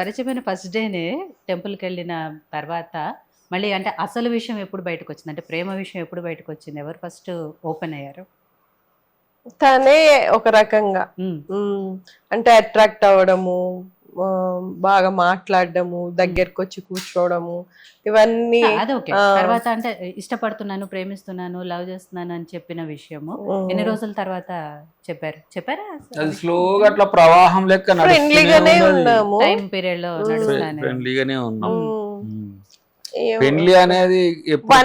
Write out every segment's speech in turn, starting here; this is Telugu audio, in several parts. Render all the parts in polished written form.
పరిచయమైన ఫస్ట్ డేనే టెంపుల్‌కి వెళ్ళిన తర్వాత మళ్ళీ అంటే అసలు విషయం ఎప్పుడు బయటకొచ్చింది? అంటే ప్రేమ విషయం ఎప్పుడు బయటకొచ్చింది? ఎవరు ఫస్ట్ ఓపెన్ అయ్యారు? తనే ఒక రకంగా హ్మ్. అంటే అట్రాక్ట్ అవ్వడము, బాగా మాట్లాడడము, దగ్గరకొచ్చి కూర్చోవడము, ఇవన్నీ అది ఓకే. ఆ! తర్వాత అంటే ఇష్టపడుతున్నాను, ప్రేమిస్తున్నాను, లవ్ చేస్తున్నాను అని చెప్పిన విషయము ఎన్ని హ్మ్. రోజుల తర్వాత చెప్పారు? చెప్పారా అసలు ఆ అది విషయం? స్లోగా అట్లా ప్రవాహం లెక్క నడుస్తూనే ఫ్రెండ్లీగానే ఉన్నది. ఉన్నాము. టైం పీరియడ్‌లో నడుస్తానే ఉంది. ఫ్రెండ్లీగానే ఉన్నాం. హ్మ్. పెళ్లి అనేది ఎప్పుడు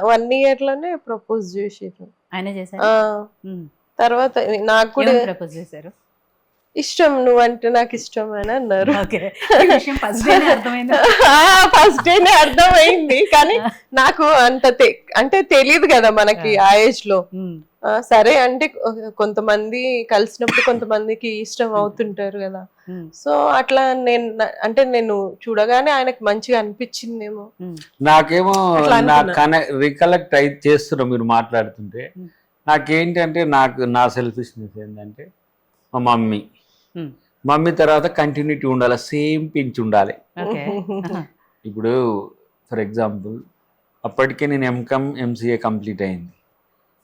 1 ఇయర్ లోనే ప్రపోజ్ చేసిర్రు. ఆయనే చేశారా? ఆ హ్మ్. తర్వాత నాకు కూడా ఏమని ప్రపోజ్ చేశారు? ఇష్టం, నువ్వంటే నాకు ఇష్టం అని అన్నారు. ఓకే. ఈ విషయం ఫస్ట్ డేనే అర్థమైందా? ఫస్ట్ డేనే అర్థమైంది, కానీ నాకు అంత అంటే తెలియదు కదా మనకి ఆ ఏజ్ లో. హ్మ్. సరే అంటే కొంతమంది కలిసినప్పుడు కొంతమందికి ఇష్టం అవుతుంటారు కదా. హ్మ్. సో అట్లా అంటే నేను చూడగానే ఆయనకు మంచిగా అనిపించిందేమో. హ్మ్. నాకేమో అట్లా అనుకున్నా. రికలెక్ట్ అయి చేస్తున్నా మీరు మాట్లాడుతుంటే. హ్మ్. నాకేంటంటే నా సెల్ఫిష్నెస్ ఏంటంటే మా హ్మ్. మమ్మీ తర్వాత కంటిన్యూటీ ఉండాలి, సేమ్ పించ్ ఉండాలి. ఓకే. ఇప్పుడు ఫర్ ఎగ్జాంపుల్ అప్పటికే నేను ఎంసీఏ కంప్లీట్ అయింది.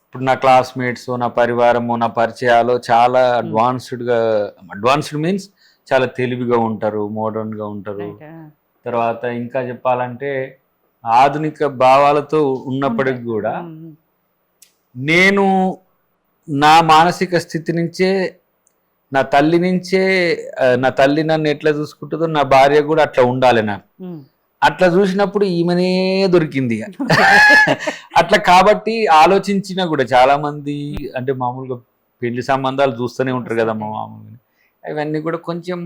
ఇప్పుడు నా క్లాస్మేట్స్, నా పరివారము, నా పరిచయాలు చాలా అడ్వాన్స్డ్ మీన్స్ చాలా తెలివిగా ఉంటారు, మోడర్న్గా ఉంటారు. రైట్. తర్వాత ఇంకా చెప్పాలంటే ఆధునిక భావాలతో ఉన్నప్పటికి కూడా నేను నా మానసిక స్థితి నుంచే నా తల్లి నన్ను ఎట్లా చూసుకుంటుందో నా భార్య కూడా అట్లా ఉండాలి నాకు. అట్లా చూసినప్పుడు ఈమెనే దొరికింది ఇక. అట్లా కాబట్టి ఆలోచించినా కూడా చాలా మంది అంటే మామూలుగా పెళ్లి సంబంధాలు చూస్తూనే ఉంటారు కదా మామూలుగా, అవన్నీ కూడా కొంచెం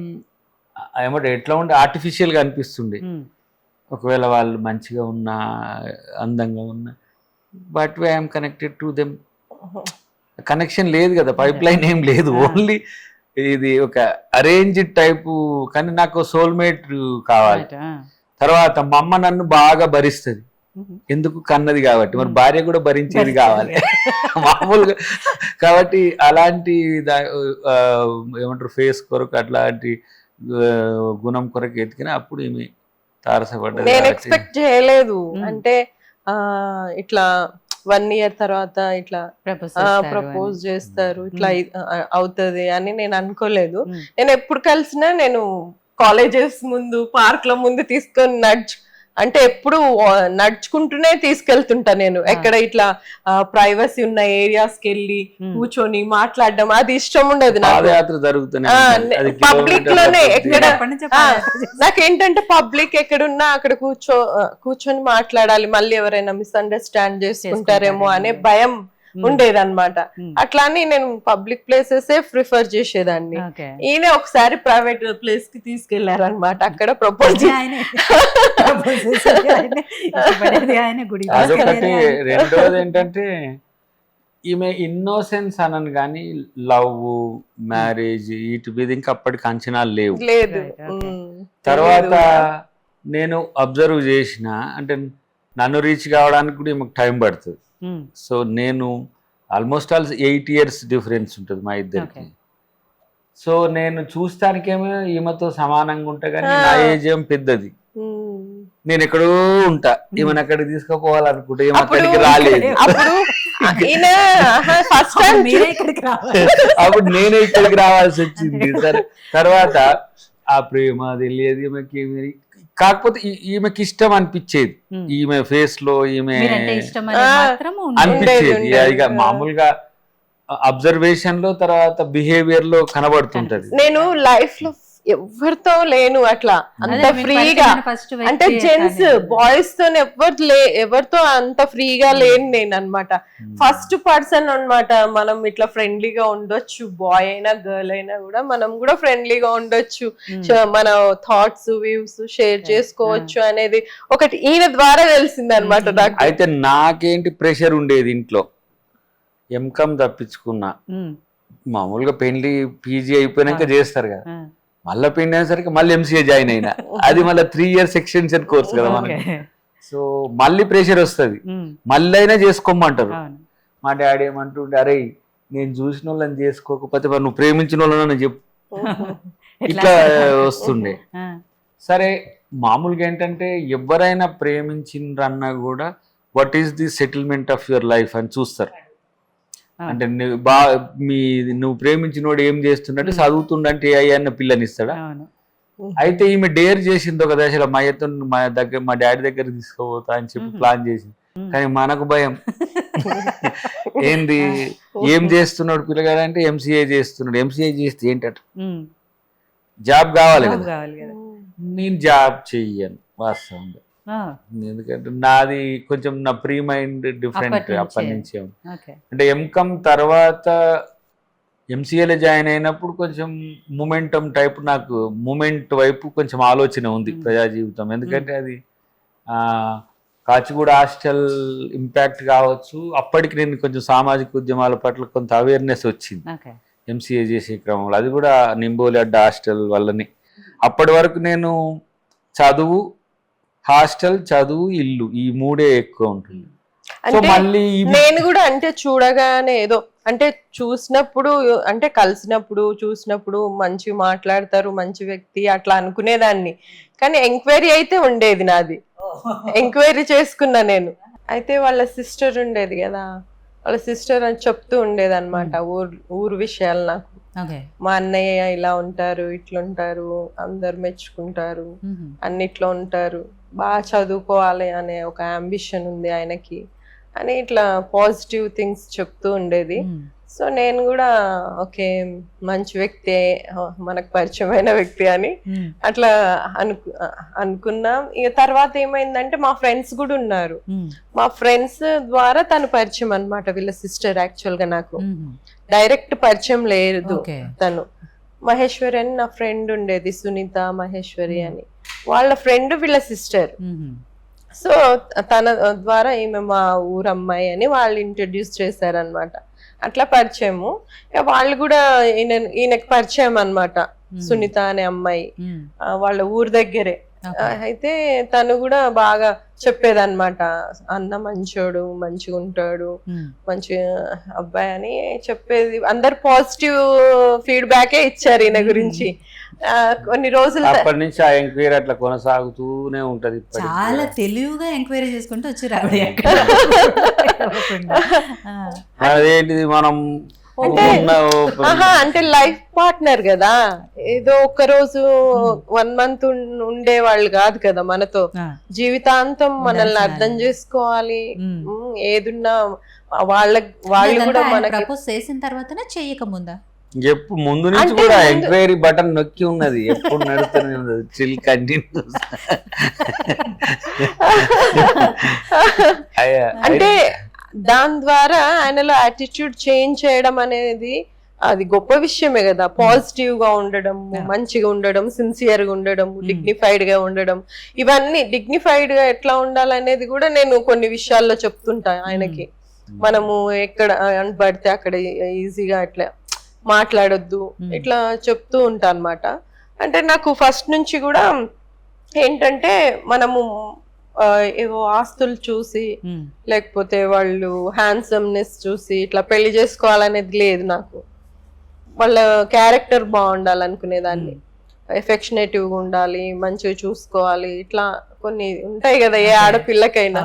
ఏమంటే ఎట్లా ఉండే ఆర్టిఫిషియల్గా అనిపిస్తుండే. ఒకవేళ వాళ్ళు మంచిగా ఉన్నా, అందంగా ఉన్నా, but I'm connected to them. Connection లేదు కదా, పైప్ లైన్ ఏం లేదు, ఓన్లీ ఇది ఒక అరేంజ్డ్ టైపు. కానీ నాకు సోల్మేట్ కావాలి. తర్వాత మా అమ్మ నన్ను బాగా భరిస్తుంది, ఎందుకు కన్నది కాబట్టి. మరి భార్య కూడా భరించేది కావాలి మామూలుగా. కాబట్టి అలాంటి ఏమంటారు ఫేస్ కొరకు అట్లాంటి గుణం కొరకు ఎతికిన అప్పుడు ఏమి తారసపడ్డది. నేను ఎక్స్పెక్ట్ చేయలేదు అంటే ఇట్లా 1 ఇయర్ తర్వాత ఇట్లా ప్రపోజ్ చేస్తారు, ఇట్లా అవుతుంది అని నేను అనుకోలేదు. నేను ఎప్పుడు కలిసినా నేను కాలేజెస్ ముందు, పార్క్ లో ముందు తీసుకొని అంటే ఎప్పుడు నడుచుకుంటూనే తీసుకెళ్తుంటా నేను. ఎక్కడ ఇట్లా ప్రైవసీ ఉన్న ఏరియాస్ కి వెళ్ళి కూర్చొని మాట్లాడడం అది ఇష్టం ఉండదు నాకు. పబ్లిక్ లోనే ఎక్కడ నాకేంటంటే పబ్లిక్ ఎక్కడున్నా అక్కడ కూర్చొని మాట్లాడాలి, మళ్ళీ ఎవరైనా మిస్అండర్స్టాండ్ చేసుకుంటారేమో అనే భయం ఉండేదన్నమాట. అట్లా అని నేను పబ్లిక్ ప్లేసెస్ ప్రిఫర్ చేసేదాన్ని. ఈయన ఒకసారి ప్రైవేట్ ప్లేస్ కి తీసుకెళ్లారనమాట, అక్కడ ప్రపోజ్. అదొకటి. రెండోది ఏంటంటే ఈమె ఇన్నోసెన్స్ అనను కానీ లవ్, మ్యారేజ్ వీటి మీద ఇంకా అప్పటికి అంచనాలు లేవు. తర్వాత నేను అబ్జర్వ్ చేసిన అంటే నన్ను రీచ్ కావడానికి కూడా ఈమెకు టైం పడుతుంది. సో నేను ఆల్మోస్ట్ 8 years డిఫరెన్స్ ఉంటుంది మా ఇద్దరికి. సో నేను చూస్తానికేమో ఈమెతో సమానంగా ఉంటా, కానీ నా ఏజ్ ఏం పెద్దది. నేను ఎక్కడో ఉంటా, ఈమెను అక్కడికి తీసుకుపోవాలనుకుంటే ఈమె అక్కడికి రాలేదు. అప్పుడు నేనే ఇక్కడికి రావాల్సి వచ్చింది. సరే తర్వాత ఆ ప్రేమ తెలియదు ఈమెకి. కాకపోతే ఈమెకి ఇష్టం అనిపించేది, ఈమె ఫేస్ లో ఈమె అనిపించేది. ఇక మామూలుగా అబ్జర్వేషన్ లో తర్వాత బిహేవియర్ లో కనబడుతుంటది. నేను లైఫ్ లో ఎవరితో లేను అట్లా అంత ఫ్రీగా, అంటే జెంట్స్ బాయ్స్ తో ఎవరితో అంత ఫ్రీగా లేను నేను అనమాట. ఫస్ట్ పర్సన్ అనమాట. మనం ఇట్లా ఫ్రెండ్లీగా ఉండొచ్చు, బాయ్ అయినా గర్ల్ అయినా కూడా మనం కూడా ఫ్రెండ్లీగా ఉండొచ్చు, మన థాట్స్ వ్యూస్ షేర్ చేసుకోవచ్చు అనేది ఒకటి ఈయన ద్వారా తెలిసింది అనమాట నాకు. అయితే నాకేంటి ప్రెషర్ ఉండేది ఇంట్లో, ఎంకమ్ తప్పించుకున్నా. మామూలుగా పెళ్లి పీజీ అయిపోయినాక చేస్తారు కదా, మళ్ళీ పెళ్లి అయినసరికి మళ్ళీ ఎంసీఏ జాయిన్ అయినా. అది మళ్ళీ 3 years ఎక్స్టెన్షన్ కోర్స్ కదా మనకి. సో మళ్ళీ ప్రెషర్ వస్తుంది, మళ్ళీ అయినా చేసుకోమంటారు. మా డాడీ ఏమంటుండే, అరే నేను చూసిన వాళ్ళని చేసుకోకపోతే నువ్వు ప్రేమించిన వాళ్ళని చెప్పు, ఇట్లా వస్తుండే. సరే మామూలుగా ఏంటంటే ఎవరైనా ప్రేమించిండ్రన్నా కూడా what is the settlement of your life అని చూస్తారు. అంటే నువ్వు ప్రేమించినోడు ఏం చేస్తుండే, చదువుతుండంటే ఏ అన్న పిల్లనిస్తాడా? అయితే ఈమె డేర్ చేసింది ఒక దశలో, మా డాడీ దగ్గర తీసుకోపోతా అని చెప్పి ప్లాన్ చేసింది. కానీ మనకు భయం, ఏంది ఏం చేస్తున్నాడు పిల్లగాడు అంటే ఎంసీఏ చేస్తున్నాడు. ఎంసీఏ చేస్తే ఏంటట, జాబ్ కావాలి కదా. నేను జాబ్ చెయ్యను వాస్తవంగా, ఎందుకంటే నాది కొంచెం నా ప్రీ మైండ్ డిఫరెంట్ అప్పటి నుంచి. అంటే ఎంకమ్ తర్వాత ఎంసీఏలో జాయిన్ అయినప్పుడు కొంచెం నాకు మూమెంట్ వైపు కొంచెం ఆలోచన ఉంది ప్రజా జీవితం. ఎందుకంటే అది కాచిగూడ హాస్టల్ ఇంపాక్ట్ కావచ్చు, అప్పటికి నేను కొంచెం సామాజిక ఉద్యమాల పట్ల కొంత అవేర్నెస్ వచ్చింది ఎంసీఏ చేసే క్రమంలో. అది కూడా నింబోలి అడ్డ హాస్టల్ వల్లనే. అప్పటి వరకు నేను చదువు, హాస్టల్, చదువు, ఇల్లు, ఈ మూడే ఎక్కువ ఉంటుంది. మళ్ళీ నేను కూడా అంటే చూడగానే ఏదో అంటే చూసినప్పుడు, అంటే కలిసినప్పుడు చూసినప్పుడు మంచి మాట్లాడతారు, మంచి వ్యక్తి అట్లా అనుకునేదాన్ని. కానీ ఎంక్వైరీ అయితే ఉండేది నాది, ఎంక్వైరీ చేసుకున్నా నేను. అయితే వాళ్ళ సిస్టర్ ఉండేది కదా, వాళ్ళ సిస్టర్ అని చెప్తూ ఉండేది అనమాట ఊరు విషయాలు నాకు. మా అన్నయ్య ఇలా ఉంటారు, ఇట్లుంటారు, అందరు మెచ్చుకుంటారు, అన్నిట్లో ఉంటారు, బాగా చదువుకోవాలి అనే ఒక అంబిషన్ ఉంది ఆయనకి అని ఇట్లా పాజిటివ్ థింగ్స్ చెప్తూ ఉండేది. సో నేను కూడా ఓకే మంచి వ్యక్తి, మనకు పరిచయమైన వ్యక్తి అని అట్లా అనుకున్నా. ఇక తర్వాత ఏమైందంటే మా ఫ్రెండ్స్ కూడా ఉన్నారు, మా ఫ్రెండ్స్ ద్వారా తను పరిచయం అన్నమాట. వీళ్ళ సిస్టర్ యాక్చువల్ గా నాకు డైరెక్ట్ పరిచయం లేదు. తను మహేశ్వరి అని నా ఫ్రెండ్ ఉండేది, సునీత మహేశ్వరి అని, వాళ్ళ ఫ్రెండ్ వీళ్ళ సిస్టర్. సో తన ద్వారా ఈమె మా ఊరు అమ్మాయి అని వాళ్ళు ఇంట్రడ్యూస్ చేశారనమాట. అట్లా పరిచయము. వాళ్ళు కూడా ఈయనకి పరిచయం అన్నమాట, సునీత అనే అమ్మాయి వాళ్ళ ఊరు దగ్గరే. అయితే తను కూడా బాగా చెప్పేదన్నమాట, అన్న మంచోడు, మంచిగా ఉంటాడు, మంచి అబ్బాయి అని చెప్పేది. అందరు పాజిటివ్ ఫీడ్బ్యాకే ఇచ్చారు ఈయన గురించి. కొన్ని రోజులు అప్పటి నుంచి ఆ ఎంక్వైరీ అట్లా కొనసాగుతూనే ఉంటది. చాలా తెలివిగా ఎంక్వైరీ చేసుకుంటూ వచ్చారు. అదేంటిది మనం అంటే లైఫ్ పార్ట్నర్ కదా, ఏదో ఒక్క రోజు 1 month ఉండే వాళ్ళు కాదు కదా మనతో, జీవితాంతం మనల్ని అర్థం చేసుకోవాలి. ఏదున్నా వాళ్ళు కూడా మనకి ప్రపోజ్ చేసిన తర్వాతనే చేయక ముందా, ఎప్పుడు ముందు నుంచి కూడా ఎంక్వైరీ బటన్ నొక్కి ఉన్నది, ఎప్పుడు నడుస్తూనే ఉన్నది, స్టిల్ కంటిన్యూస్. అంటే దాని ద్వారా ఆయనలో యాటిట్యూడ్ చేంజ్ చేయడం అనేది అది గొప్ప విషయమే కదా. పాజిటివ్ గా ఉండడం, మంచిగా ఉండడం, సిన్సియర్ గా ఉండడం, డిగ్నిఫైడ్ గా ఉండడం, ఇవన్నీ డిగ్నిఫైడ్ గా ఎట్లా ఉండాలనేది కూడా నేను కొన్ని విషయాల్లో చెప్తుంటా ఆయనకి. మనము ఎక్కడ పడితే అక్కడ ఈజీగా అట్లా మాట్లాడొద్దు, ఇట్లా చెప్తూ ఉంటా అన్నమాట. అంటే నాకు ఫస్ట్ నుంచి కూడా ఏంటంటే మనము ఏవో ఆస్తులు చూసి లేకపోతే వాళ్ళు హ్యాండ్సమ్నెస్ చూసి ఇట్లా పెళ్లి చేసుకోవాలనేది లేదు నాకు. వాళ్ళ క్యారెక్టర్ బాగుండాలనుకునేదాన్ని, ఎఫెక్షనేటివ్గా ఉండాలి, మంచిగా చూసుకోవాలి, ఇట్లా కొన్ని ఉంటాయి కదా ఏ ఆడపిల్లకైనా.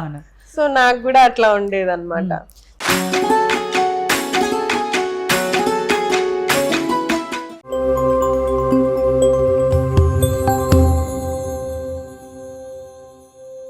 సో నాకు కూడా అట్లా ఉండేది అన్నమాట.